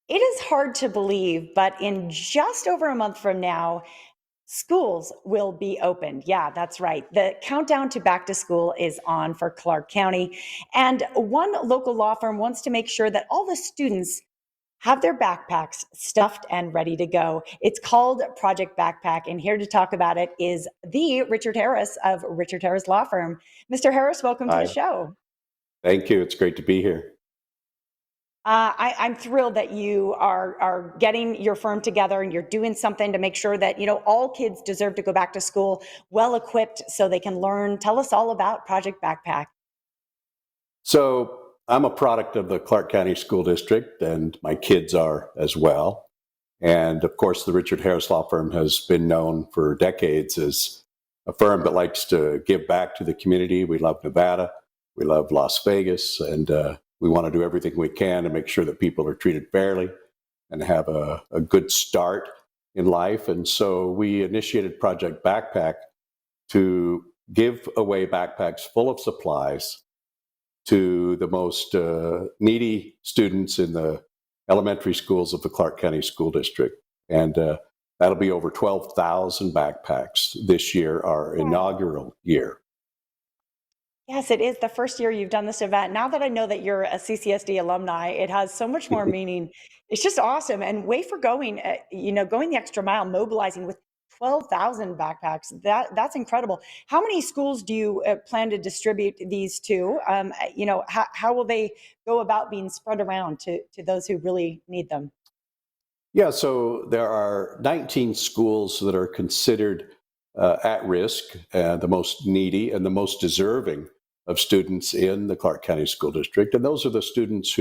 It is hard to believe, but in just over a month from now, schools will be opened. Yeah, that's right. The countdown to back to school is on for Clark County. And one local law firm wants to make sure that all the students have their backpacks stuffed and ready to go. It's called Project Backpack. And here to talk about it is the Richard Harris of Richard Harris Law Firm. Mr. Harris, welcome to the Hi, show. thank you. It's great to be here. I'm thrilled that you are getting your firm together and you're doing something to make sure that all kids deserve to go back to school well equipped so they can learn. Tell us all about Project Backpack. So, I'm a product of the Clark County School District, and my kids are as well. And of course, the Richard Harris Law Firm has been known for decades as a firm that likes to give back to the community. We love Nevada, we love Las Vegas, and we want to do everything we can to make sure that people are treated fairly and have a good start in life. And so we initiated Project Backpack to give away backpacks full of supplies to the most needy students in the elementary schools of the Clark County School District. And that'll be over 12,000 backpacks this year, our inaugural year. Yes, it is the first year you've done this event. Now that I know that you're a CCSD alumni, it has so much more meaning. It's just awesome. And way for going, going the extra mile, mobilizing with 12,000 backpacks. That's incredible. How many schools do you plan to distribute these to? How will they go about being spread around to those who really need them? Yeah, so there are 19 schools that are considered at risk, the most needy and the most deserving of students in the Clark County School District. And those are the students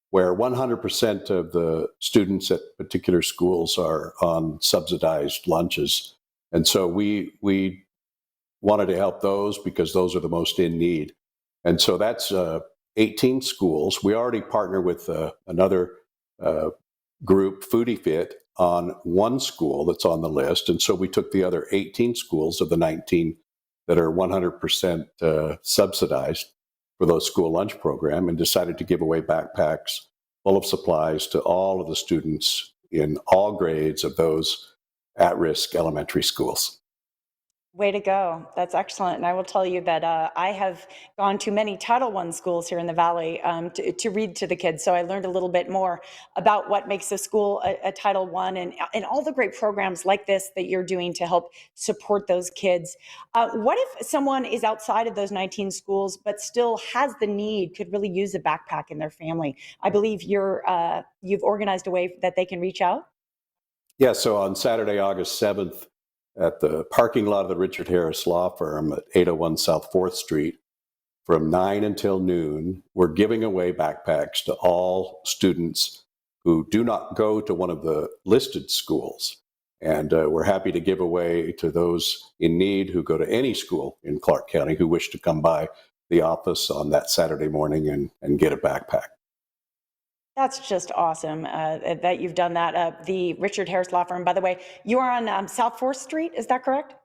where 100% of the students at particular schools are on subsidized lunches. And so we wanted to help those because those are the most in need. And so that's 18 schools. We already partner with another group, Foodie Fit, on one school that's on the list. And so we took the other 18 schools of the 19 that are 100% subsidized for those school lunch program and decided to give away backpacks full of supplies to all of the students in all grades of those at-risk elementary schools. Way to go. That's excellent. And I will tell you that I have gone to many Title I schools here in the Valley to read to the kids. So I learned a little bit more about what makes a school a Title I and all the great programs like this that you're doing to help support those kids. What if someone is outside of those 19 schools but still has the need, could really use a backpack in their family? I believe you've organized a way that they can reach out. Yeah, so on Saturday, August 7th, at the parking lot of the Richard Harris Law Firm at 801 South 4th Street, from 9 until noon, we're giving away backpacks to all students who do not go to one of the listed schools. And we're happy to give away to those in need who go to any school in Clark County who wish to come by the office on that Saturday morning and get a backpack. That's just awesome that you've done that. The Richard Harris Law Firm, by the way, you are on South 4th Street, is that correct?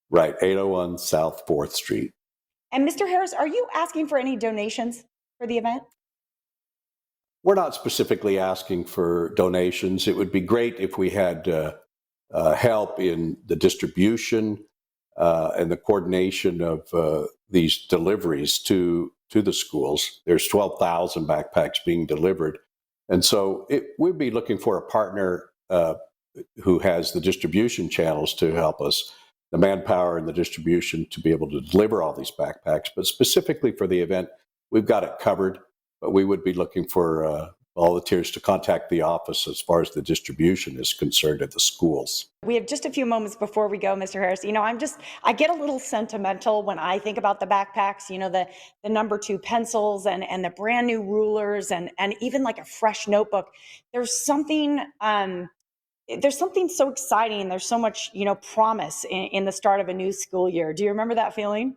Right, 801 South 4th Street. And Mr. Harris, are you asking for any donations for the event? We're not specifically asking for donations. It would be great if we had help in the distribution and the coordination of these deliveries to the schools. There's 12,000 backpacks being delivered. And so we'd be looking for a partner who has the distribution channels to help us, the manpower and the distribution to be able to deliver all these backpacks. But specifically for the event, we've got it covered, but we would be looking for volunteers to contact the office as far as the distribution is concerned at the schools. We have just a few moments before we go, Mr. Harris. I get a little sentimental when I think about the backpacks, the number 2 pencils and the brand new rulers and even like a fresh notebook. There's something so exciting. There's so much, promise in the start of a new school year. Do you remember that feeling?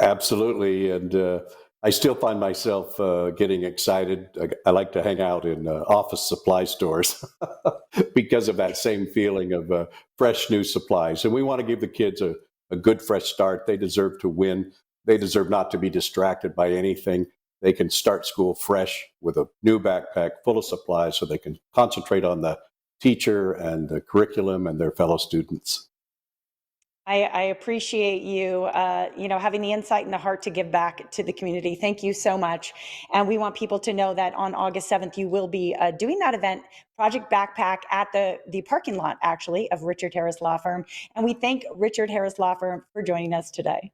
Absolutely. And I still find myself getting excited. I like to hang out in office supply stores because of that same feeling of fresh new supplies. And we want to give the kids a good fresh start. They deserve to win. They deserve not to be distracted by anything. they can start school fresh with a new backpack full of supplies so they can concentrate on the teacher and the curriculum and their fellow students. I appreciate you, having the insight and the heart to give back to the community. Thank you so much. And we want people to know that on August 7th, you will be doing that event, Project Backpack, at the parking lot, actually, of Richard Harris Law Firm. And we thank Richard Harris Law Firm for joining us today.